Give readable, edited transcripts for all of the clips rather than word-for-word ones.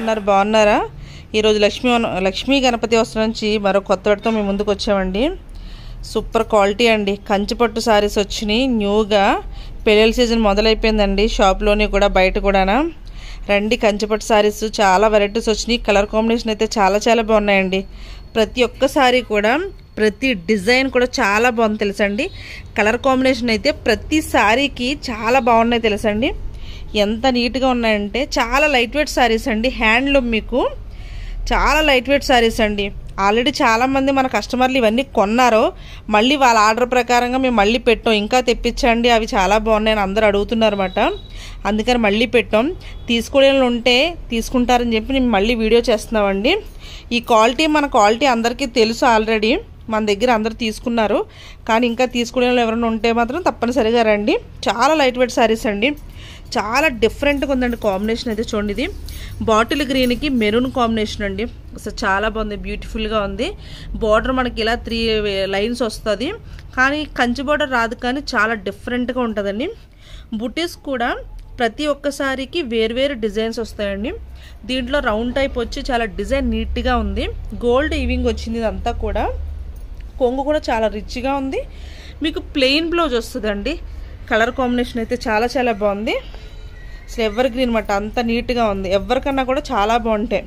బాగున్నారా? ఈరోజు లక్ష్మీ గణపతి వస్త్రం నుంచి మరో కొత్త వాటితో మేము ముందుకు వచ్చామండి. సూపర్ క్వాలిటీ అండి. కంచిపట్టు సారీస్ వచ్చినాయి న్యూగా. పెళ్ళిళ్ళ సీజన్ మొదలైపోయిందండి షాప్లోని కూడా బయట కూడానా. రండి, కంచిపట్టు సారీస్ చాలా వెరైటీస్ వచ్చినాయి. కలర్ కాంబినేషన్ అయితే చాలా చాలా బాగున్నాయండి. ప్రతి ఒక్క సారీ కూడా ప్రతి డిజైన్ కూడా చాలా బాగుంది తెలుసండి. కలర్ కాంబినేషన్ అయితే ప్రతి సారీకి చాలా బాగున్నాయి తెలుసండి. ఎంత నీట్గా ఉన్నాయంటే చాలా లైట్ వెయిట్ సారీస్ అండి. హ్యాండ్లూమ్ మీకు చాలా లైట్ వెయిట్ సారీస్ అండి. ఆల్రెడీ చాలామంది మన కస్టమర్లు ఇవన్నీ కొన్నారో మళ్ళీ వాళ్ళ ఆర్డర్ ప్రకారంగా మేము మళ్ళీ పెట్టాం. ఇంకా తెప్పించండి, అవి చాలా బాగున్నాయని అందరూ అడుగుతున్నారు అన్నమాట. అందుకని మళ్ళీ పెట్టాం. తీసుకోవడం ఉంటే తీసుకుంటారని చెప్పి మేము మళ్ళీ వీడియో చేస్తున్నామండి. ఈ క్వాలిటీ మన క్వాలిటీ అందరికీ తెలుసు, ఆల్రెడీ మన దగ్గర అందరు తీసుకున్నారు. కానీ ఇంకా తీసుకోవడం ఎవరైనా ఉంటే మాత్రం తప్పనిసరిగా రండి. చాలా లైట్ వెయిట్ సారీస్ అండి. చాలా డిఫరెంట్గా ఉందండి కాంబినేషన్ అయితే. చూడండి, ఇది బాటిల్ గ్రీన్కి మెరూన్ కాంబినేషన్ అండి. అసలు చాలా బాగుంది, బ్యూటిఫుల్గా ఉంది. బార్డర్ మనకి ఇలా 3 లైన్స్ వస్తుంది, కానీ కంచి బార్డర్ రాదు, కానీ చాలా డిఫరెంట్గా ఉంటుందండి. బుటీస్ కూడా ప్రతి ఒక్కసారికి వేరువేరు డిజైన్స్ వస్తాయండి. దీంట్లో రౌండ్ టైప్ వచ్చి చాలా డిజైన్ నీట్గా ఉంది. గోల్డ్ ఈవింగ్ వచ్చింది ఇదంతా కూడా. కొంగు కూడా చాలా రిచ్గా ఉంది. మీకు ప్లెయిన్ బ్లౌజ్ వస్తుందండి. కలర్ కాంబినేషన్ అయితే చాలా చాలా బాగుంది. అసలు ఎవర్ గ్రీన్ మాట అంత నీట్గా ఉంది. ఎవరికన్నా కూడా చాలా బాగుంటాయి.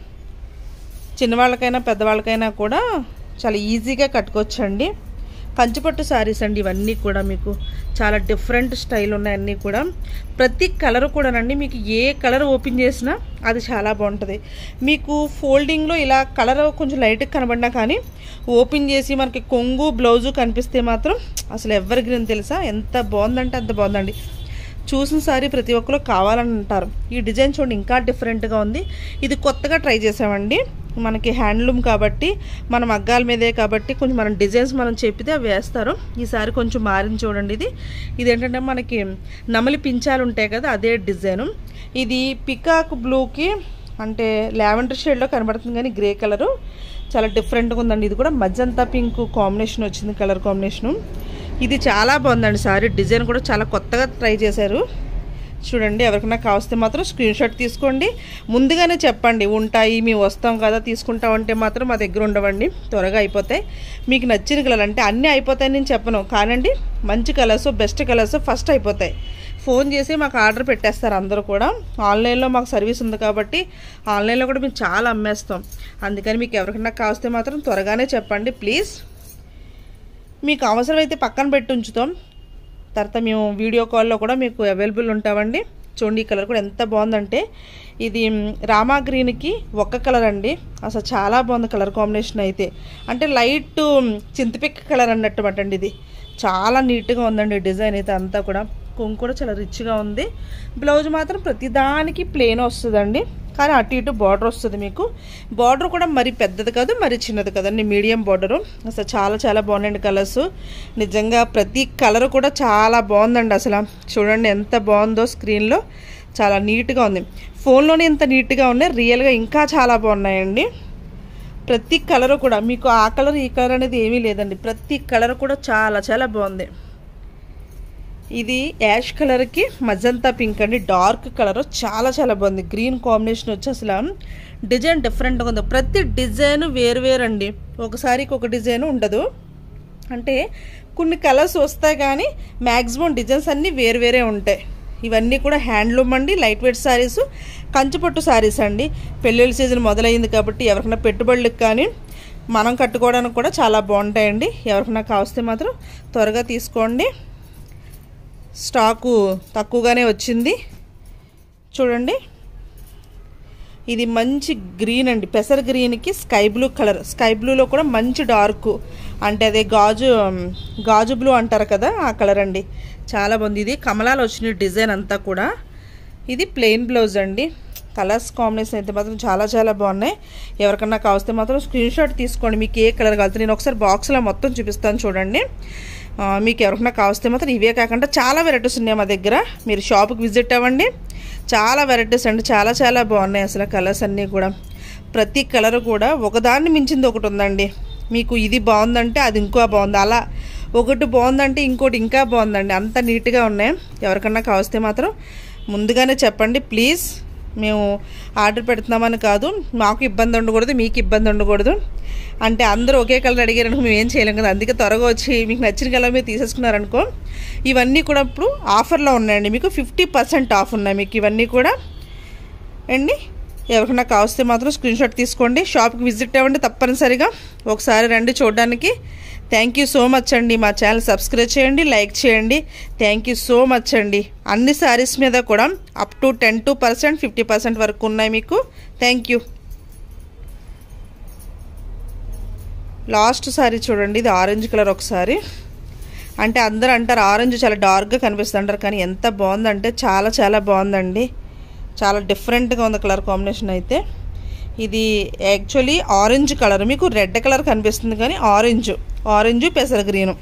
చిన్నవాళ్ళకైనా పెద్దవాళ్ళకైనా కూడా చాలా ఈజీగా కట్టుకోవచ్చండి. కంచిపట్టు శారీస్ అండి ఇవన్నీ కూడా. మీకు చాలా డిఫరెంట్ స్టైల్ ఉన్నాయి అన్నీ కూడా. ప్రతి కలర్ కూడానండి మీకు ఏ కలర్ ఓపెన్ చేసినా అది చాలా బాగుంటుంది. మీకు ఫోల్డింగ్లో ఇలా కలర్ కొంచెం లైట్గా కనబడినా కానీ ఓపెన్ చేసి మనకి కొంగు బ్లౌజు కనిపిస్తే మాత్రం అసలు ఎవర్ గ్రీన్ తెలుసా, ఎంత బాగుందంటే అంత బాగుందండి. చూసిన సారీ ప్రతి ఒక్కరు కావాలని అంటారు. ఈ డిజైన్ చూడండి, ఇంకా డిఫరెంట్గా ఉంది. ఇది కొత్తగా ట్రై చేసామండి. మనకి హ్యాండ్లూమ్ కాబట్టి మన మగ్గాల మీదే కాబట్టి కొంచెం మనం డిజైన్స్ మనం చెప్పితే అవి వేస్తారు. ఈసారి కొంచెం మారింది చూడండి. ఇది ఏంటంటే మనకి నమలి పించాలు ఉంటాయి కదా, అదే డిజైను. ఇది పికాక్ బ్లూకి అంటే లావెండర్ షేడ్లో కనబడుతుంది, కానీ గ్రే కలరు చాలా డిఫరెంట్గా ఉందండి. ఇది కూడా మజంతా పింక్ కాంబినేషన్ వచ్చింది కలర్ కాంబినేషను. ఇది చాలా బాగుందండి సారీ. డిజైన్ కూడా చాలా కొత్తగా ట్రై చేశారు. చూడండి, ఎవరికైనా కావస్తే మాత్రం స్క్రీన్ షాట్ తీసుకోండి. ముందుగానే చెప్పండి, ఉంటాయి మేము వస్తాం కదా తీసుకుంటామంటే మాత్రం మా దగ్గర ఉండవండి, త్వరగా అయిపోతాయి. మీకు నచ్చిన కలర్ అంటే అన్నీ అయిపోతాయని నేను చెప్పను, కానండి మంచి కలర్స్ బెస్ట్ కలర్స్ ఫస్ట్ అయిపోతాయి. ఫోన్ చేసి మాకు ఆర్డర్ పెట్టేస్తారు అందరూ కూడా. ఆన్లైన్లో మాకు సర్వీస్ ఉంది కాబట్టి ఆన్లైన్లో కూడా మేము చాలా అమ్మేస్తాం. అందుకని మీకు ఎవరికైనా కావస్తే మాత్రం త్వరగానే చెప్పండి ప్లీజ్. మీకు అవసరమైతే పక్కన పెట్టి ఉంచుతాం, తర్వాత మేము వీడియో కాల్లో కూడా మీకు అవైలబుల్ ఉంటామండి. చూడండి, ఈ కలర్ కూడా ఎంత బాగుందంటే ఇది రామా గ్రీన్కి ఒక్క కలర్ అండి. అసలు చాలా బాగుంది కలర్ కాంబినేషన్ అయితే. అంటే లైట్ చింతపిక్క కలర్ అన్నట్టు అండి. ఇది చాలా నీట్గా ఉందండి డిజైన్ అయితే అంతా కూడా. కొంగు కూడా చాలా రిచ్గా ఉంది. బ్లౌజ్ మాత్రం ప్రతిదానికి ప్లెయిన్ వస్తుందండి, కానీ అటు ఇటు బార్డర్ వస్తుంది. మీకు బార్డర్ కూడా మరి పెద్దది కాదు మరి చిన్నది కదండి, మీడియం బార్డరు. అసలు చాలా చాలా బాగున్నాయండి కలర్స్. నిజంగా ప్రతి కలర్ కూడా చాలా బాగుందండి. అసలు చూడండి ఎంత బాగుందో, స్క్రీన్లో చాలా నీట్గా ఉంది. ఫోన్లోనే ఎంత నీట్గా ఉన్నాయి, రియల్గా ఇంకా చాలా బాగున్నాయండి. ప్రతి కలర్ కూడా మీకు ఆ కలర్ ఈ కలర్ అనేది ఏమీ లేదండి. ప్రతి కలర్ కూడా చాలా చాలా బాగుంది. ఇది యాష్ కలర్కి మజంతా పింక్ అండి, డార్క్ కలర్ చాలా చాలా బాగుంది. గ్రీన్ కాంబినేషన్ వచ్చి అసలు డిజైన్ డిఫరెంట్గా ఉంది. ప్రతి డిజైన్ వేరు అండి, ఒకసారికి ఒక డిజైన్ ఉండదు. అంటే కొన్ని కలర్స్ వస్తాయి కానీ మ్యాక్సిమం డిజైన్స్ అన్నీ వేరే ఉంటాయి. ఇవన్నీ కూడా హ్యాండ్లూమ్ అండి, లైట్ వెయిట్ శారీస్, కంచిపట్టు శారీస్ అండి. పెళ్ళిళ్ళ సీజన్ మొదలైంది కాబట్టి ఎవరికైనా పెట్టుబడులకు కానీ మనం కట్టుకోవడానికి కూడా చాలా బాగుంటాయండి. ఎవరికైనా కావస్తే మాత్రం త్వరగా తీసుకోండి. స్టాకు తక్కువగానే వచ్చింది. చూడండి, ఇది మంచి గ్రీన్ అండి, పెసర్ గ్రీన్కి స్కై బ్లూ కలర్. స్కై బ్లూలో కూడా మంచి డార్క్ అంటే అదే గాజు బ్లూ అంటారు కదా, ఆ కలర్ అండి. చాలా బాగుంది. ఇది కమలాలు వచ్చిన డిజైన్ అంతా కూడా. ఇది ప్లెయిన్ బ్లౌజ్ అండి. కలర్స్ కాంబినేషన్ అయితే మాత్రం చాలా చాలా బాగున్నాయి. ఎవరికన్నా కావస్తే మాత్రం స్క్రీన్ షాట్ తీసుకోండి. మీకు ఏ కలర్ కావాలి నేను ఒకసారి బాక్స్లో మొత్తం చూపిస్తాను చూడండి. మీకు ఎవరికైనా కావస్తే మాత్రం ఇవే కాకుండా చాలా వెరైటీస్ ఉన్నాయి మా దగ్గర. మీరు షాప్కి విజిట్ అవ్వండి. చాలా వెరైటీస్ అండి, చాలా చాలా బాగున్నాయి అసలు కలర్స్ అన్నీ కూడా. ప్రతి కలర్ కూడా ఒకదాన్ని మించింది ఒకటి ఉందండి. మీకు ఇది బాగుందంటే అది ఇంకో బాగుంది, అలా ఒకటి బాగుందంటే ఇంకోటి ఇంకా బాగుందండి. అంత నీట్గా ఉన్నాయి. ఎవరికన్నా కావస్తే మాత్రం ముందుగానే చెప్పండి ప్లీజ్. మేము ఆర్డర్ పెడుతున్నామని కాదు, మాకు ఇబ్బంది ఉండకూడదు, మీకు ఇబ్బంది ఉండకూడదు. అంటే అందరూ ఒకే కలర్ అడిగారనుకో మేము ఏం చేయలేం కదా, అందుకే త్వరగా వచ్చి మీకు నచ్చిన కలర్ మీరు తీసేసుకున్నారనుకో. ఇవన్నీ కూడా ఇప్పుడు ఆఫర్లో ఉన్నాయండి, మీకు 50% ఆఫ్ ఉన్నాయి మీకు ఇవన్నీ కూడా అండి. ఎవరికైనా కావస్తే మాత్రం స్క్రీన్ షాట్ తీసుకోండి, షాప్కి విజిట్ అవ్వండి తప్పనిసరిగా, ఒకసారి రండి చూడడానికి. థ్యాంక్ యూ సో మచ్ అండి. మా ఛానల్ సబ్స్క్రైబ్ చేయండి, లైక్ చేయండి. థ్యాంక్ యూ సో మచ్ అండి. అన్ని శారీస్ మీద కూడా అప్ టు 10% 50% వరకు ఉన్నాయి మీకు. Thank you. లాస్ట్ సారీ చూడండి, ఇది ఆరెంజ్ కలర్. ఒకసారి అంటే అందరూ అంటారు ఆరెంజ్ చాలా డార్క్గా కనిపిస్తుంది అంటారు, కానీ ఎంత బాగుందంటే చాలా చాలా బాగుందండి. చాలా డిఫరెంట్గా ఉంది కలర్ కాంబినేషన్ అయితే. ఇది యాక్చువల్లీ ఆరెంజ్ కలర్, మీకు రెడ్ కలర్ కనిపిస్తుంది కానీ ఆరెంజ్ పెసర గ్రీను.